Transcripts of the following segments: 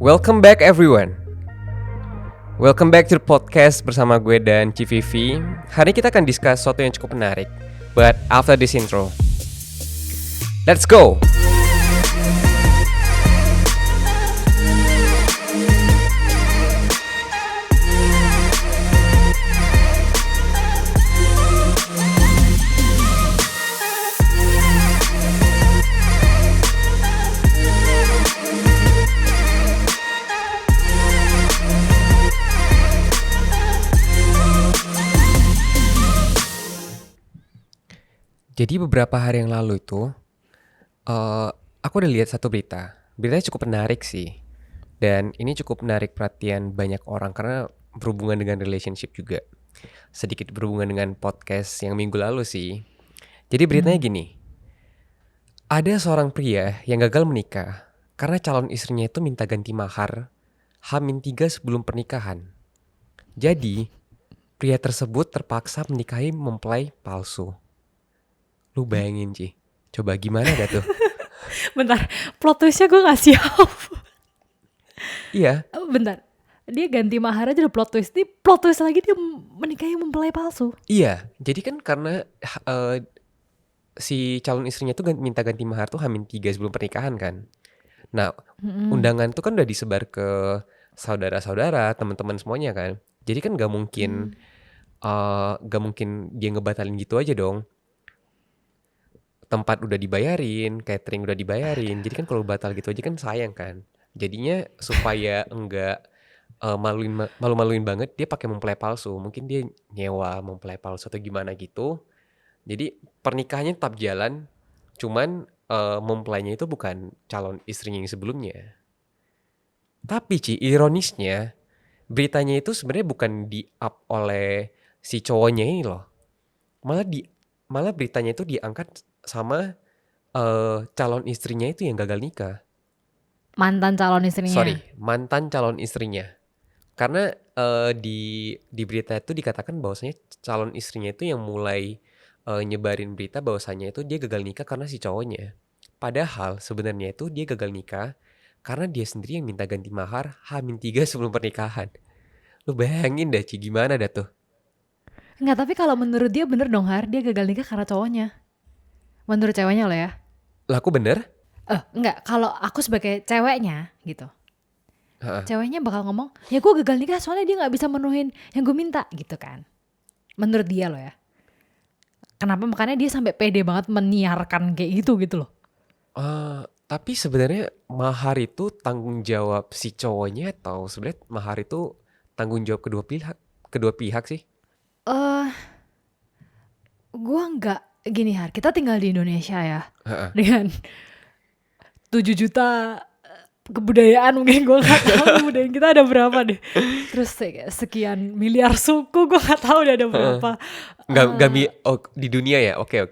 Welcome back everyone. Welcome back to the podcast bersama gue dan Civivi. Hari ini kita akan discuss sesuatu yang cukup menarik. But after this intro, let's go. Jadi beberapa hari yang lalu itu aku udah lihat satu berita. Beritanya cukup menarik sih. Dan ini cukup menarik perhatian banyak orang karena berhubungan dengan relationship juga. Sedikit berhubungan dengan podcast yang minggu lalu sih. Jadi beritanya gini. Ada seorang pria yang gagal menikah karena calon istrinya itu minta ganti mahar H-3 sebelum pernikahan. Jadi pria tersebut terpaksa menikahi mempelai palsu. Lu bayangin Ci, coba gimana dah tuh? Bentar, plot twistnya gue gak siap. Iya, Bentar, dia ganti mahar aja udah plot twist. Ini plot twist lagi dia menikahi mempelai palsu. iya. Jadi kan karena si calon istrinya tuh minta ganti mahar tuh H-3 sebelum pernikahan kan. Nah, undangan tuh kan udah disebar ke saudara-saudara, teman-teman semuanya kan. Jadi kan gak mungkin dia ngebatalin gitu aja dong. Tempat udah dibayarin, catering udah dibayarin. Jadi kan kalau batal gitu aja kan sayang kan. Jadinya supaya enggak malu-maluin banget, dia pakai mempelai palsu. Mungkin dia nyewa mempelai palsu atau gimana gitu. Jadi pernikahannya tetap jalan, cuman mempelainya itu bukan calon istrinya yang sebelumnya. Tapi Ci, ironisnya beritanya itu sebenarnya bukan di-up oleh si cowoknya ini loh. Malah beritanya itu diangkat sama calon istrinya itu yang gagal nikah. Mantan calon istrinya. Mantan calon istrinya. Karena di berita itu dikatakan bahwasanya calon istrinya itu yang mulai nyebarin berita bahwasanya itu dia gagal nikah karena si cowoknya. Padahal sebenarnya itu dia gagal nikah karena dia sendiri yang minta ganti mahar H-3 sebelum pernikahan. Lu bayangin dah Ci, gimana dah tuh? Enggak, tapi kalau menurut dia bener dong Har, dia gagal nikah karena cowoknya. Menurut ceweknya loh ya. Lah aku bener? Enggak, kalau aku sebagai ceweknya gitu. Heeh. Ceweknya bakal ngomong, ya gue gagal nikah soalnya dia gak bisa menuhin yang gue minta gitu kan. Menurut dia loh ya. Kenapa makanya dia sampai pede banget menyiarkan kayak gitu loh. Tapi sebenarnya mahar itu tanggung jawab si cowoknya atau sebenarnya mahar itu tanggung jawab kedua pihak sih? Eh, gue nggak gini Har, kita tinggal di Indonesia ya. Heeh. Dengan 7 juta kebudayaan, mungkin gue nggak tahu kebudayaan kita ada berapa deh. Terus sekian miliar suku, gue nggak tahu udah ada berapa. Di dunia ya? Oke.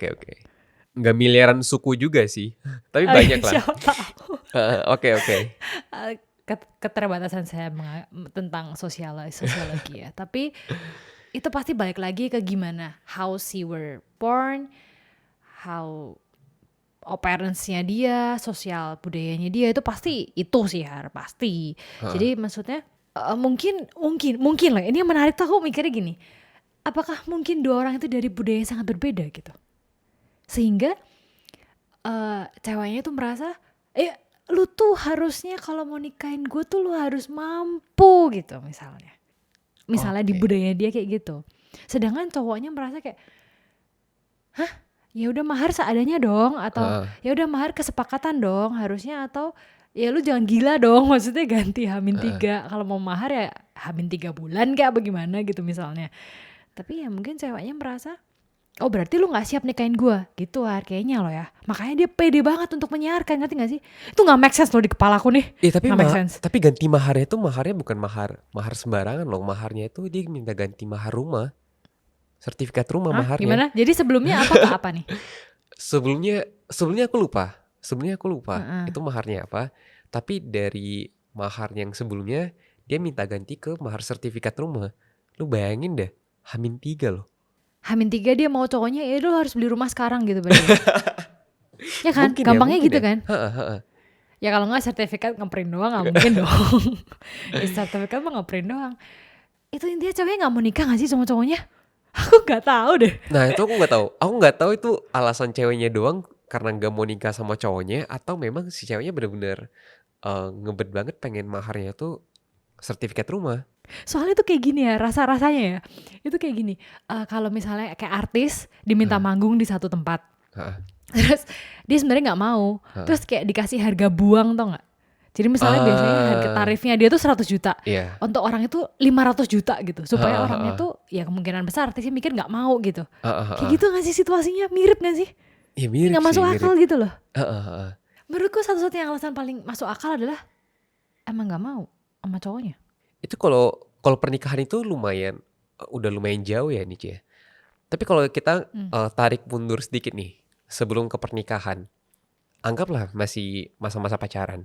Nggak miliaran suku juga sih, tapi banyak lah. Siapa tahu. Oke. Keterbatasan saya tentang sosiologi ya. Tapi itu pasti balik lagi ke gimana, how she were born, how parents-nya dia, sosial budayanya dia, itu pasti itu sih Har, pasti. Jadi maksudnya mungkin lah, ini yang menarik tuh aku mikirnya gini, apakah mungkin dua orang itu dari budaya yang sangat berbeda gitu, sehingga ceweknya tuh merasa lu tuh harusnya kalau mau nikahin gue tuh lu harus mampu gitu misalnya di Oke. budaya dia kayak gitu. Sedangkan cowoknya merasa kayak, hah, ya udah mahar seadanya dong, atau ya udah mahar kesepakatan dong harusnya, atau ya lu jangan gila dong, maksudnya ganti H-3. Kalau mau mahar ya H-3 bulan kayak bagaimana gitu misalnya. Tapi ya mungkin ceweknya merasa, oh berarti lu gak siap nikahin gue gitu Har, kayaknya lo ya. Makanya dia pede banget untuk menyiarkan, ngerti gak sih? Itu gak make sense loh di kepalaku nih. Tapi Gak make sense. tapi ganti maharnya bukan mahar sembarangan loh. Maharnya itu dia minta ganti mahar rumah. Sertifikat rumah Hah? maharnya. Gimana? Jadi sebelumnya apa ke apa nih? Sebelumnya aku lupa. Itu maharnya apa. Tapi dari mahar yang sebelumnya dia minta ganti ke mahar sertifikat rumah. Lu bayangin deh, H-3 loh. H-3 dia mau cowoknya, ya lu harus beli rumah sekarang gitu berarti. Ya kan? Mungkin Gampangnya mungkin gitu ya. kan? Heeh. Ya kalau nggak sertifikat ngeprint doang nggak mungkin dong. Ya, sertifikat mah ngeprint doang. Itu intinya ceweknya nggak mau nikah nggak sih sama cowoknya? Aku nggak tahu deh. Nah itu aku nggak tahu. Aku nggak tahu itu alasan ceweknya doang karena nggak mau nikah sama cowoknya atau memang si ceweknya bener-bener ngebet banget pengen maharnya tuh sertifikat rumah. Soalnya tuh kayak gini ya, rasa-rasanya ya. Itu kayak gini, kalau misalnya kayak artis diminta Heeh, manggung di satu tempat. heeh, Terus dia sebenarnya nggak mau. heeh. Terus kayak dikasih harga buang tau nggak? Jadi misalnya biasanya harga Ah, tarifnya dia tuh 100 juta. iya. Untuk orang itu 500 juta gitu. Supaya Heeh, orangnya heeh, tuh ya kemungkinan besar artisnya mikir nggak mau gitu. heeh, Kayak heeh. gitu gak sih situasinya? Mirip gak sih? Iya Kayak mirip nggak sih, masuk mirip. akal gitu loh. Heeh, heeh. Menurutku satu-satunya alasan paling masuk akal adalah emang nggak mau sama cowoknya. Itu kalau kalau pernikahan itu lumayan, udah lumayan jauh ya nih ya. Tapi kalau kita Hmm. tarik mundur sedikit nih sebelum ke pernikahan, anggaplah masih masa-masa pacaran.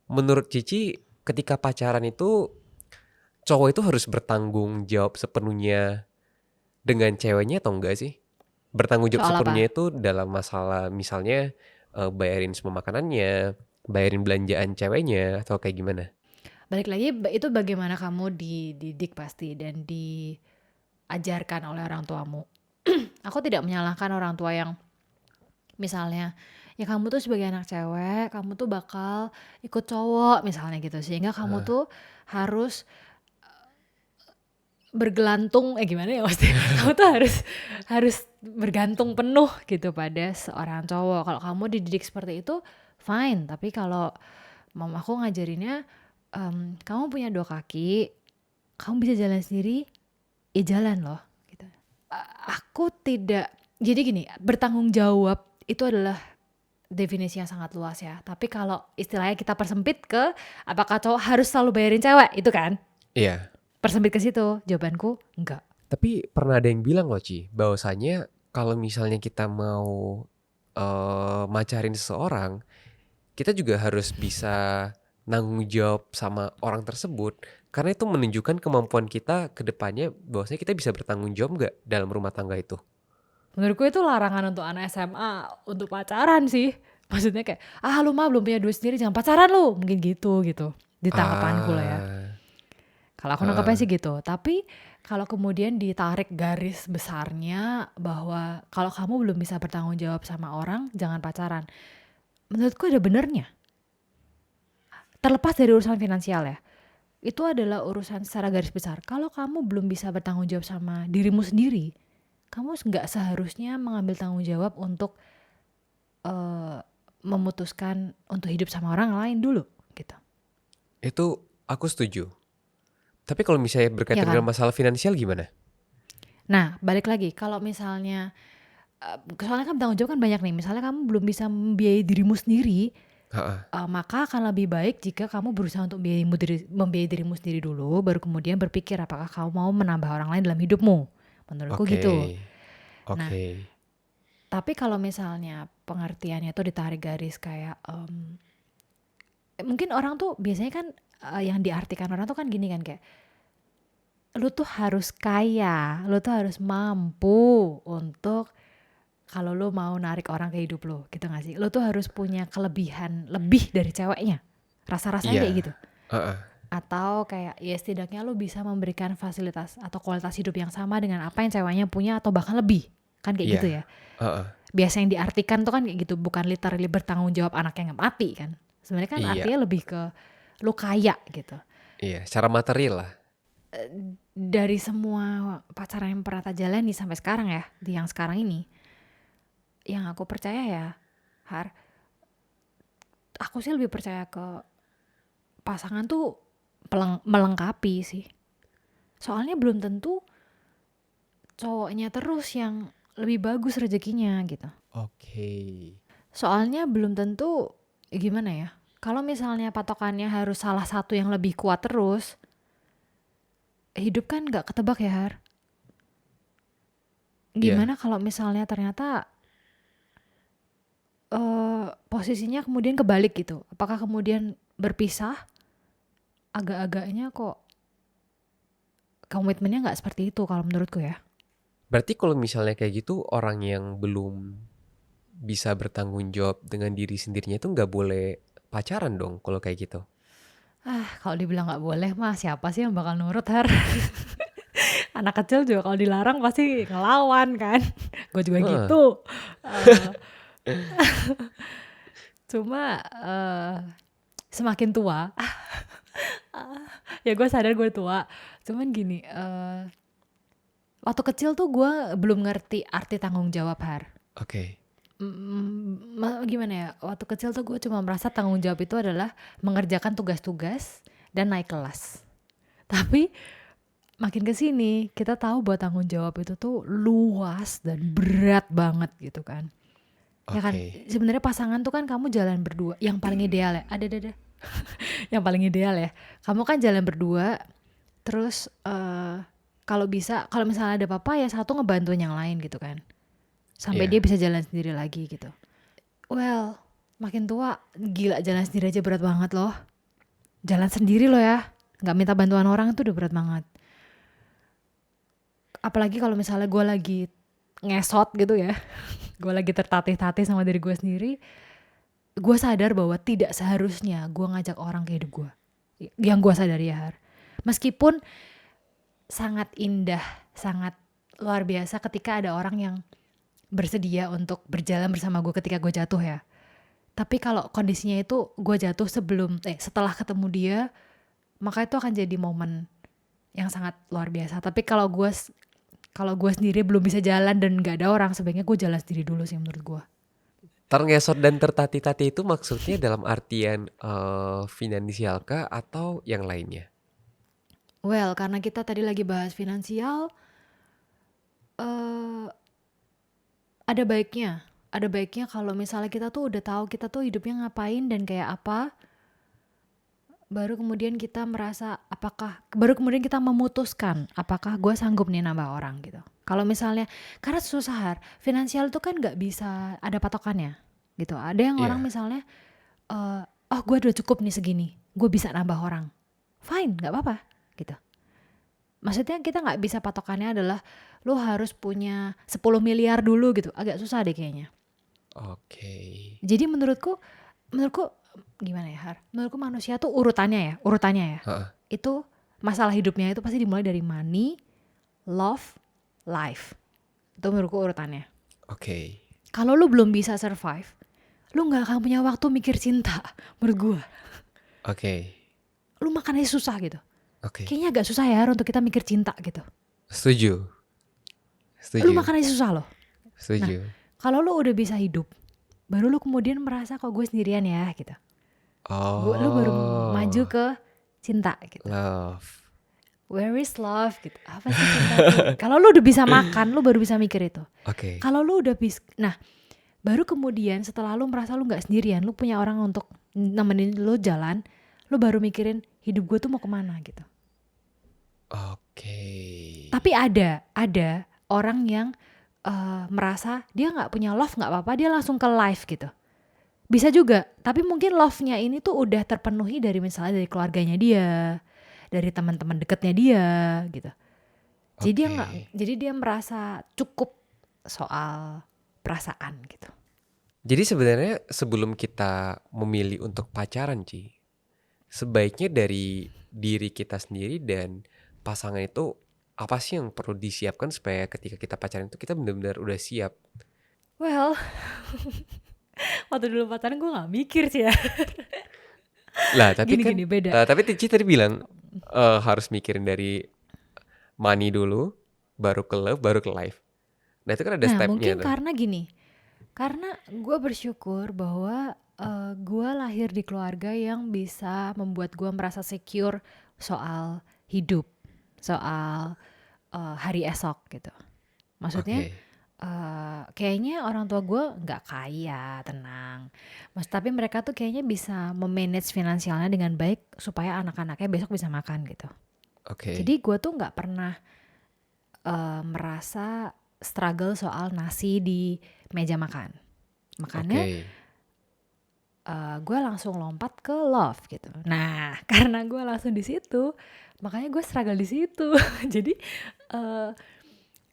Menurut Cici, ketika pacaran itu cowok itu harus bertanggung jawab sepenuhnya dengan ceweknya atau enggak sih? Bertanggung jawab Soal sepenuhnya apa? itu dalam masalah misalnya bayarin semua makanannya, bayarin belanjaan ceweknya atau kayak gimana? Balik lagi itu bagaimana kamu dididik pasti dan diajarkan oleh orang tuamu. Aku tidak menyalahkan orang tua yang misalnya ya kamu tuh sebagai anak cewek, kamu tuh bakal ikut cowok misalnya gitu sehingga kamu Heeh. tuh harus bergelantung gimana ya maksudnya kamu tuh harus harus bergantung penuh gitu pada seorang cowok. Kalau kamu dididik seperti itu fine, tapi kalau mamaku ngajarinnya kamu punya dua kaki, kamu bisa jalan sendiri, ya jalan loh gitu. Aku tidak, jadi gini, bertanggung jawab itu adalah definisi yang sangat luas ya. Tapi kalau istilahnya kita persempit ke apakah cowok harus selalu bayarin cewek itu kan? Iya. Persempit ke situ, jawabanku enggak. Tapi pernah ada yang bilang loh Ci, bahwasanya kalau misalnya kita mau macarin seseorang, kita juga harus bisa nanggung jawab sama orang tersebut. Karena itu menunjukkan kemampuan kita ke depannya bahwasanya kita bisa bertanggung jawab nggak dalam rumah tangga itu. Menurutku itu larangan untuk anak SMA untuk pacaran sih. Maksudnya kayak, lu mah belum punya duit sendiri jangan pacaran lu. Mungkin gitu gitu. Di tanggapanku lah ya. Ah, Kalau aku nangkapnya heeh. sih gitu. Tapi kalau kemudian ditarik garis besarnya bahwa kalau kamu belum bisa bertanggung jawab sama orang, jangan pacaran. Menurutku ada benernya. Terlepas dari urusan finansial ya. Itu adalah urusan secara garis besar. Kalau kamu belum bisa bertanggung jawab sama dirimu sendiri, kamu nggak seharusnya mengambil tanggung jawab untuk eh, memutuskan untuk hidup sama orang lain dulu gitu. Itu aku setuju. Tapi kalau misalnya Ya berkaitan dengan kan? masalah finansial gimana? Nah, balik lagi kalau misalnya soalnya kan tanggung jawab kan banyak nih. Misalnya kamu belum bisa membiayai dirimu sendiri, Heeh. maka akan lebih baik jika kamu berusaha untuk membiayai dirimu sendiri dulu, baru kemudian berpikir apakah kamu mau menambah orang lain dalam hidupmu. Menurutku Oke. gitu. Nah, Oke. tapi kalau misalnya pengertiannya tuh ditarik garis kayak mungkin orang tuh biasanya kan yang diartikan orang tuh kan gini kan kayak lu tuh harus kaya, lu tuh harus mampu untuk kalau lu mau narik orang ke hidup lu, gitu gak sih? Lu tuh harus punya kelebihan lebih dari ceweknya. Rasa-rasanya kayak Iya. gitu. Heeh. Atau kayak ya setidaknya lu bisa memberikan fasilitas atau kualitas hidup yang sama dengan apa yang ceweknya punya atau bahkan lebih. Kan kayak gitu Iya. ya. Heeh. Biasa yang diartikan tuh kan kayak gitu, bukan literally bertanggung jawab anak yang gak mati kan. Sebenarnya kan Iya. artinya lebih ke lu kaya gitu. Iya. Secara material lah. Dari semua pacaran yang pernah tak jalani sampai sekarang ya, di yang sekarang ini, yang aku percaya ya, aku sih lebih percaya ke pasangan tuh melengkapi sih. Soalnya belum tentu cowoknya terus yang lebih bagus rezekinya gitu. Oke. Soalnya belum tentu gimana ya. Kalau misalnya patokannya harus salah satu yang lebih kuat terus, hidup kan nggak ketebak ya Har. Iya. Gimana kalau misalnya ternyata posisinya kemudian kebalik gitu. Apakah kemudian berpisah? Agak-agaknya kok komitmennya nggak seperti itu kalau menurutku ya. Berarti kalau misalnya kayak gitu orang yang belum bisa bertanggung jawab dengan diri sendirinya itu nggak boleh pacaran dong kalau kayak gitu. Kalau dibilang nggak boleh mah siapa sih yang bakal nurut, Har? Anak kecil juga kalau dilarang pasti ngelawan kan. Gue juga Heeh. gitu. Eh, Cuma semakin tua, ya gue sadar gue tua. Cuman gini, waktu kecil tuh gue belum ngerti arti tanggung jawab, Har. Oke. Gimana ya? Waktu kecil tuh gue cuma merasa tanggung jawab itu adalah mengerjakan tugas-tugas dan naik kelas. Tapi makin ke sini kita tahu bahwa tanggung jawab itu tuh luas dan berat banget gitu kan. Ya kan, Oke. sebenarnya pasangan tuh kan kamu jalan berdua, yang paling ideal ya. Ada. Yang paling ideal ya. Kamu kan jalan berdua, terus kalau bisa, kalau misalnya ada apa-apa ya satu ngebantuin yang lain gitu kan. Sampai dia Iya. bisa jalan sendiri lagi gitu. Well, makin tua gila jalan sendiri aja berat banget loh. Jalan sendiri loh ya. Nggak minta bantuan orang itu udah berat banget. Apalagi kalau misalnya gue lagi ngesot gitu ya. Gue lagi tertatih-tatih sama diri gue sendiri. Gue sadar bahwa tidak seharusnya gue ngajak orang ke hidup gue. Yang gue sadari ya, Har. Meskipun sangat indah, sangat luar biasa ketika ada orang yang bersedia untuk berjalan bersama gue ketika gue jatuh ya. Tapi kalau kondisinya itu gue jatuh setelah ketemu dia, maka itu akan jadi momen yang sangat luar biasa. Tapi kalau gue sendiri belum bisa jalan dan gak ada orang, sebaiknya gue jalan sendiri dulu sih menurut gue. Terngesot dan tertatih-tatih itu maksudnya dalam artian finansial kah atau yang lainnya? Well, karena kita tadi lagi bahas finansial, eh ada baiknya kalau misalnya kita tuh udah tahu kita tuh hidupnya ngapain dan kayak apa, baru kemudian kita memutuskan apakah gue sanggup nih nambah orang gitu. Kalau misalnya, karena susah, finansial itu kan nggak bisa ada patokannya gitu. Ada yang orang Iya. misalnya, oh gue udah cukup nih segini, gue bisa nambah orang, fine, nggak apa-apa gitu. Maksudnya kita nggak bisa patokannya adalah lu harus punya 10 miliar dulu gitu, agak susah deh kayaknya. Oke. Jadi menurutku gimana ya, Har? Menurutku manusia tuh urutannya ya. Heeh. Itu masalah hidupnya itu pasti dimulai dari money, love, life. Itu menurutku urutannya. Oke. Kalau lu belum bisa survive, lu nggak akan punya waktu mikir cinta. Menurut gua, Oke. lu makan aja susah gitu. Oke. Kayaknya agak susah ya Har, untuk kita mikir cinta gitu. Setuju. Lu Setuju. makan aja susah loh. Nah, Setuju. kalau lu udah bisa hidup, baru lu kemudian merasa kok gue sendirian ya gitu. Lu baru maju Oh, ke cinta gitu. love. Where is love gitu. Apa sih cinta tuh? Kalau lu udah bisa makan, lu baru bisa mikir itu. Oke. Kalau lu udah bisa, nah baru kemudian setelah lu merasa lu nggak sendirian, lu punya orang untuk nemenin lu jalan, lu baru mikirin hidup gue tuh mau kemana gitu. Oke. Tapi ada orang yang merasa dia nggak punya love nggak apa-apa, dia langsung ke life gitu. Bisa juga, tapi mungkin love-nya ini tuh udah terpenuhi dari misalnya dari keluarganya dia, dari teman-teman dekatnya dia gitu. Oke. Jadi dia merasa cukup soal perasaan gitu. Jadi sebenarnya sebelum kita memilih untuk pacaran, Ci, sebaiknya dari diri kita sendiri dan pasangan itu apa sih yang perlu disiapkan supaya ketika kita pacaran itu kita benar-benar udah siap. Well, waktu dulu pacaran gue nggak mikir sih ya. Lah, tapi kan Gini beda. tapi Cici tadi bilang harus mikirin dari money dulu, baru ke love, baru ke life. Nah, itu kan ada Nah stepnya mungkin tuh. karena gue bersyukur bahwa gue lahir di keluarga yang bisa membuat gue merasa secure soal hidup, soal hari esok gitu. Maksudnya Oke. kayaknya orang tua gue nggak kaya, tenang. Tapi mereka tuh kayaknya bisa memanage finansialnya dengan baik supaya anak-anaknya besok bisa makan gitu. Oke. Jadi gue tuh nggak pernah merasa struggle soal nasi di meja makan. Makanya Oke. gue langsung lompat ke love gitu. Nah, karena gue langsung di situ, makanya gue struggle di situ. Jadi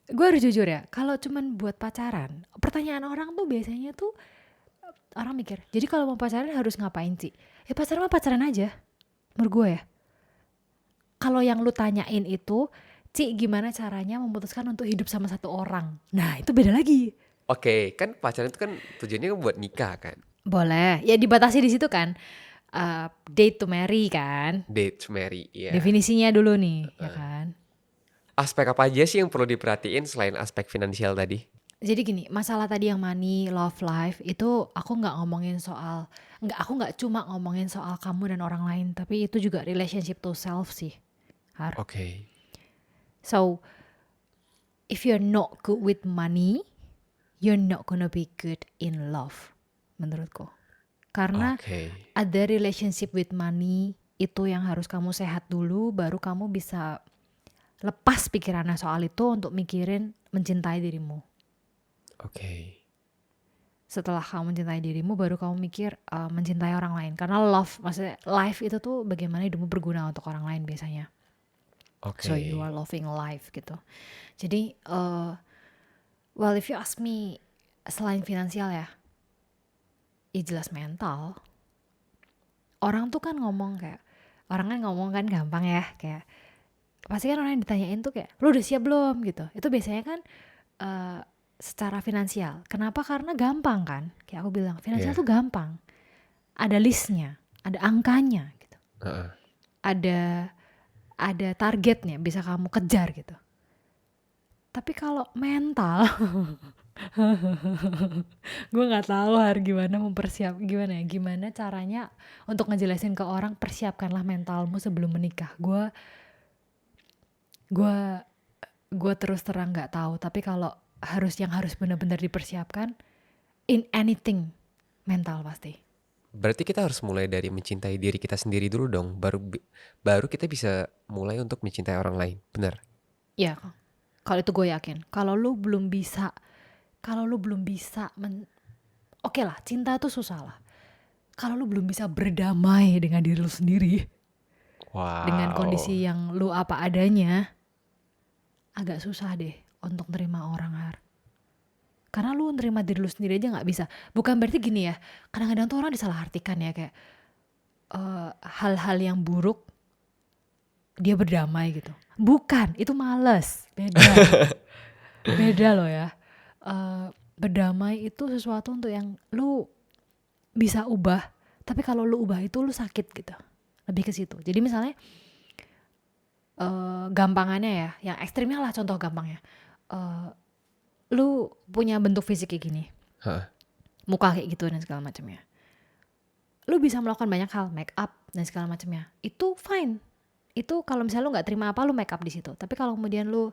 gue harus jujur ya, kalau cuman buat pacaran, pertanyaan orang tuh biasanya tuh orang mikir, jadi kalau mau pacaran harus ngapain sih? Ya pacaran mah pacaran aja, menurut gue ya. Kalau yang lu tanyain itu, Ci gimana caranya memutuskan untuk hidup sama satu orang? Nah itu beda lagi. Oke, kan pacaran itu kan tujuannya kan buat nikah kan, Boleh, ya dibatasi di situ kan. Date to marry kan. date to marry, ya. Definisinya dulu nih, ya kan. Aspek apa aja sih yang perlu diperhatiin selain aspek finansial tadi? Jadi gini, masalah tadi yang money, love life itu aku aku nggak cuma ngomongin soal kamu dan orang lain, tapi itu juga relationship to self sih, Har. Oke, So if you're not good with money, you're not gonna be good in love, menurutku. Karena oke, ada relationship with money itu yang harus kamu sehat dulu, baru kamu bisa lepas pikirannya soal itu untuk mikirin mencintai dirimu. oke. Setelah kamu mencintai dirimu, baru kamu mikir mencintai orang lain. Karena love, maksudnya life itu tuh bagaimana hidupmu berguna untuk orang lain biasanya. Oke. So you are loving life gitu. Jadi, well if you ask me, selain finansial ya jelas mental. Orang tuh kan ngomong kayak, orang kan ngomong kan gampang ya, kayak pasti kan orang yang ditanyain tuh kayak, lu udah siap belum gitu. Itu biasanya kan secara finansial. Kenapa? Karena gampang kan. Kayak aku bilang, finansial Iya. tuh gampang. Ada listnya, ada angkanya gitu. Heeh. Ada targetnya bisa kamu kejar gitu. Tapi kalau mental, gue nggak tahu gimana caranya untuk ngejelasin ke orang, persiapkanlah mentalmu sebelum menikah. Gue terus terang nggak tahu. Tapi kalau yang harus benar-benar dipersiapkan, in anything, mental pasti. Berarti kita harus mulai dari mencintai diri kita sendiri dulu dong, baru kita bisa mulai untuk mencintai orang lain, benar? Ya, kalau itu gue yakin. Kalau lu belum bisa, oke lah, cinta tuh susah lah. Kalau lu belum bisa berdamai dengan diri lu sendiri, dengan kondisi Wow. yang lu apa adanya, agak susah deh untuk nerima orang, Har. Karena lu nerima diri lu sendiri aja nggak bisa. Bukan berarti gini ya, kadang-kadang tuh orang disalahartikan ya, kayak hal-hal yang buruk dia berdamai gitu. Bukan, itu males. Beda loh ya. Berdamai itu sesuatu untuk yang lu bisa ubah, tapi kalau lu ubah itu lu sakit gitu. Lebih ke situ. Jadi misalnya gampangannya ya, yang ekstrimnya lah, contoh gampangnya. Lu punya bentuk fisik kayak gini, Hah. muka kayak gitu dan segala macamnya. Lu bisa melakukan banyak hal, make up dan segala macamnya. Itu fine. Itu kalau misalnya lu nggak terima apa, lu make up di situ. Tapi kalau kemudian lu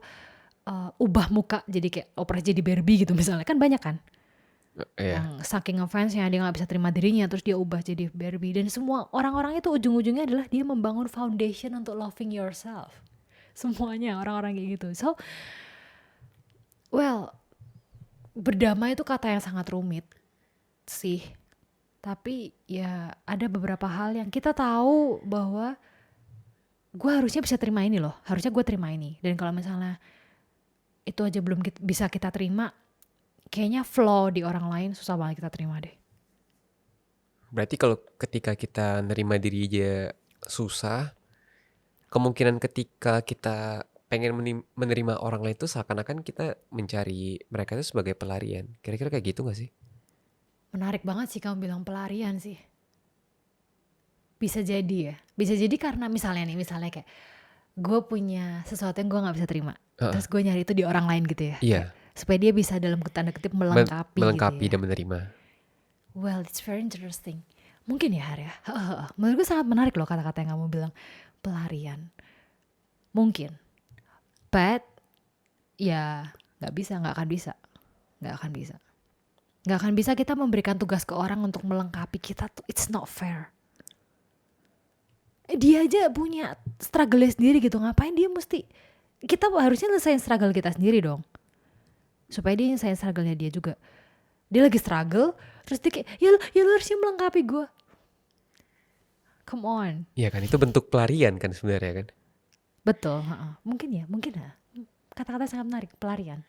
ubah muka jadi kayak operasi jadi Barbie gitu misalnya, kan banyak kan Iya. yang saking ngefansnya dia nggak bisa terima dirinya, terus dia ubah jadi Barbie. Dan semua orang-orang itu ujung-ujungnya adalah dia membangun foundation untuk loving yourself. Semuanya orang-orang kayak gitu. So, well, berdamai itu kata yang sangat rumit sih. Tapi ya ada beberapa hal yang kita tahu bahwa gue harusnya bisa terima ini loh, harusnya gue terima ini. Dan kalau misalnya itu aja belum bisa kita terima, kayaknya flaw di orang lain susah banget kita terima deh. Berarti kalau ketika kita nerima diri aja susah, kemungkinan ketika kita pengen menerima orang lain itu seakan-akan kita mencari mereka itu sebagai pelarian. Kira-kira kayak gitu gak sih? Menarik banget sih kamu bilang pelarian sih. Bisa jadi ya. Bisa jadi karena misalnya kayak gue punya sesuatu yang gue gak bisa terima. Terus gue nyari itu di orang lain gitu ya. Iya. Kayak, supaya dia bisa dalam tanda kutip melengkapi Melengkapi gitu ya. dan menerima. Well, it's very interesting. Mungkin ya, Har ya. Menurut gue sangat menarik loh kata-kata yang kamu bilang. Pelarian. Mungkin. But ya gak akan bisa. Gak akan bisa kita memberikan tugas ke orang untuk melengkapi kita tuh. It's not fair. Dia aja punya struggle sendiri gitu. Ngapain dia mesti, kita harusnya nyelesain struggle kita sendiri dong. Supaya dia nyelesain struggle-nya dia juga. Dia lagi struggle, terus dia kayak, ya lu harusnya melengkapi gue. Come on. Iya kan, itu bentuk pelarian kan sebenarnya kan. Betul, mungkin ya. Kata-kata sangat menarik, pelarian.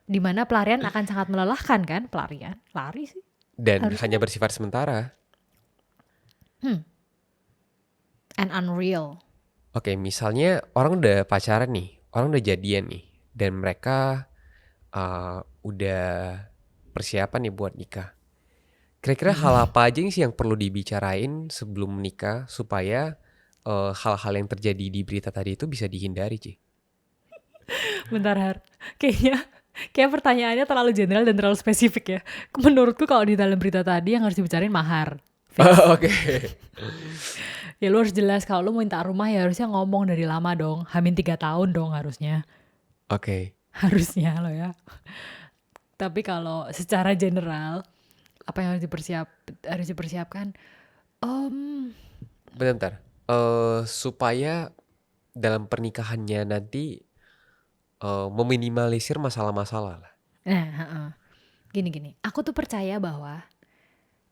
Dimana pelarian akan sangat melelahkan kan, pelarian. Lari sih. dan hanya Harusnya bersifat sementara. and unreal. Oke, misalnya orang udah pacaran nih, orang udah jadian nih, dan mereka udah persiapan nih buat nikah. Kira-kira hal apa aja sih yang perlu dibicarain sebelum menikah supaya hal-hal yang terjadi di berita tadi itu bisa dihindari, Ci? Bentar Har, kayak pertanyaannya terlalu general dan terlalu spesifik ya. Menurutku kalau di dalam berita tadi yang harus dibicarain mahar. Fix. Oke. Ya lu harus jelas kalau lu mau minta rumah ya harusnya ngomong dari lama dong. Hamin 3 tahun dong harusnya. Oke. Harusnya lo ya. Tapi kalau secara general apa yang harus dipersiapkan? Bentar. Supaya dalam pernikahannya nanti meminimalisir masalah-masalah lah. Nah, gini. Aku tuh percaya bahwa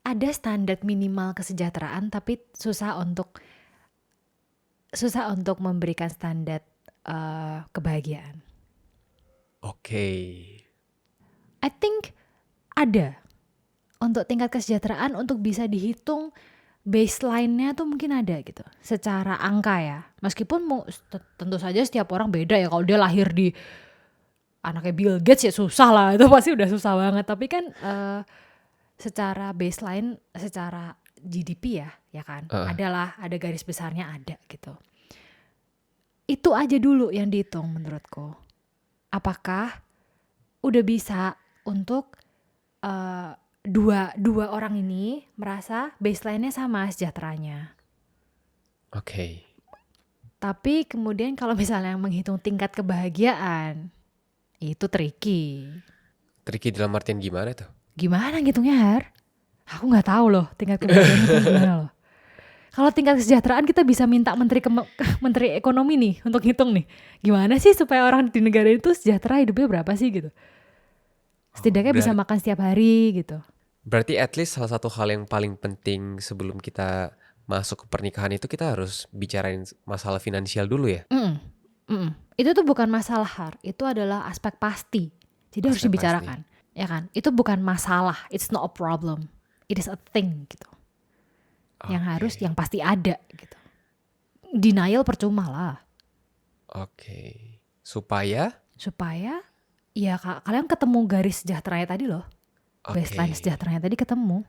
ada standar minimal kesejahteraan tapi susah untuk memberikan standar kebahagiaan. Oke. I think ada untuk tingkat kesejahteraan untuk bisa dihitung baseline-nya tuh mungkin ada gitu secara angka ya. Meskipun tentu saja setiap orang beda ya. Kalau dia lahir di anaknya Bill Gates ya susah lah, itu pasti udah susah banget. Tapi kan secara baseline, secara GDP ya kan, ada garis besarnya ada gitu. Itu aja dulu yang dihitung menurutku. Apakah udah bisa untuk dua orang ini merasa baseline-nya sama sejahteranya. Oke. Tapi kemudian kalau misalnya menghitung tingkat kebahagiaan, itu tricky. Tricky dalam artian gimana tuh? Gimana ngitungnya Har? Aku nggak tahu loh tingkat kebahagiaan itu gimana loh. Kalau tingkat kesejahteraan kita bisa minta menteri ekonomi nih untuk ngitung nih. Gimana sih supaya orang di negara itu sejahtera hidupnya berapa sih gitu. Setidaknya bisa makan setiap hari gitu. Berarti at least salah satu hal yang paling penting sebelum kita masuk ke pernikahan itu kita harus bicarain masalah finansial dulu ya? Itu tuh bukan masalah Har, itu adalah aspek pasti. Jadi harus dibicarakan, ya kan? Itu bukan masalah, it's not a problem. It is a thing gitu. Yang pasti ada gitu. Denial percuma lah. Oke. Supaya ya kalian ketemu garis sejahteranya tadi loh. Baseline sejahteranya tadi ketemu.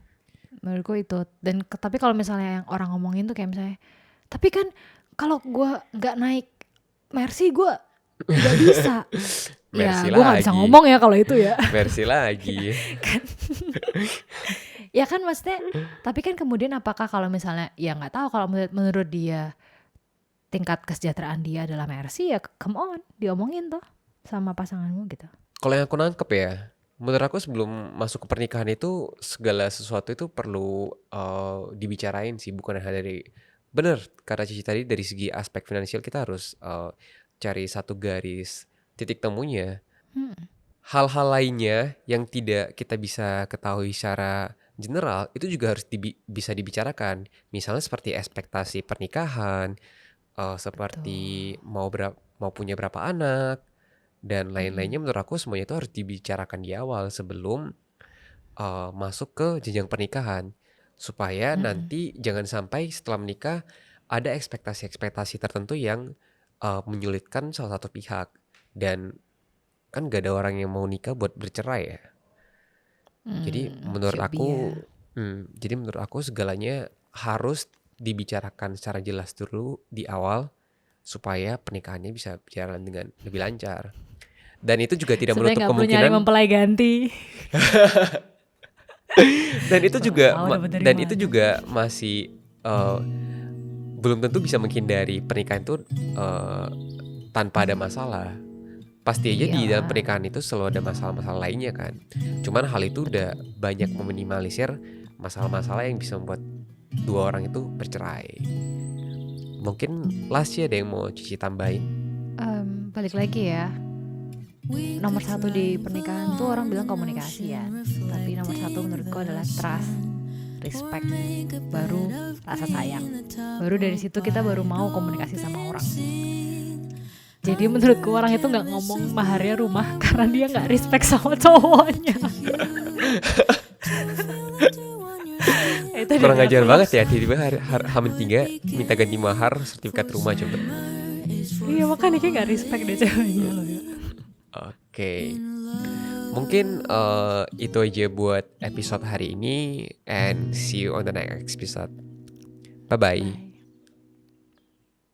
Menurutku itu. Dan tapi kalau misalnya yang orang ngomongin tuh kayak misalnya, tapi kan kalau gue nggak naik Mercy gue nggak bisa. Ya gue nggak bisa ngomong ya kalau itu ya. Mercy lagi. Ya kan maksudnya. Tapi kan kemudian apakah kalau misalnya ya nggak tahu kalau menurut dia tingkat kesejahteraan dia adalah Mercy ya come on diomongin tuh sama pasanganmu gitu. Kalau yang aku nangkep ya, menurut aku sebelum masuk ke pernikahan itu segala sesuatu itu perlu dibicarain sih, bukan hanya dari bener kata Cici tadi dari segi aspek finansial kita harus cari satu garis titik temunya. Hal-hal lainnya yang tidak kita bisa ketahui secara general itu juga harus bisa dibicarakan. Misalnya seperti ekspektasi pernikahan, seperti mau punya berapa anak dan lain-lainnya. Menurut aku semuanya itu harus dibicarakan di awal sebelum masuk ke jenjang pernikahan supaya nanti jangan sampai setelah menikah ada ekspektasi-ekspektasi tertentu yang menyulitkan salah satu pihak, dan kan gak ada orang yang mau nikah buat bercerai ya. Jadi menurut aku segalanya harus dibicarakan secara jelas dulu di awal supaya pernikahannya bisa berjalan dengan lebih lancar. Dan itu juga tidak menutup kemungkinan. Sebenarnya gak perlu nyari mempelai ganti. Dan itu juga masih belum tentu bisa menghindari pernikahan itu tanpa ada masalah. Pasti aja di dalam pernikahan itu selalu ada masalah-masalah lainnya kan. Cuman hal itu udah banyak meminimalisir masalah-masalah yang bisa membuat dua orang itu bercerai. Mungkin last ada yang mau Cici tambahin? Balik lagi ya. Nomor satu di pernikahan tuh orang bilang komunikasi ya. Tapi nomor satu menurutku adalah trust, respect, baru rasa sayang. Baru dari situ kita baru mau komunikasi sama orang. Jadi menurutku orang itu gak ngomong maharnya rumah karena dia gak respect sama cowoknya. itu Kurang udah ajar full banget of- ya, tiba-tiba H-3 minta ganti mahar sertifikat rumah coba. Iya makanya kayak gak respect deh ceweknya loh ya. Oke. Mungkin itu aja buat episode hari ini, and see you on the next episode. Bye bye. Bye.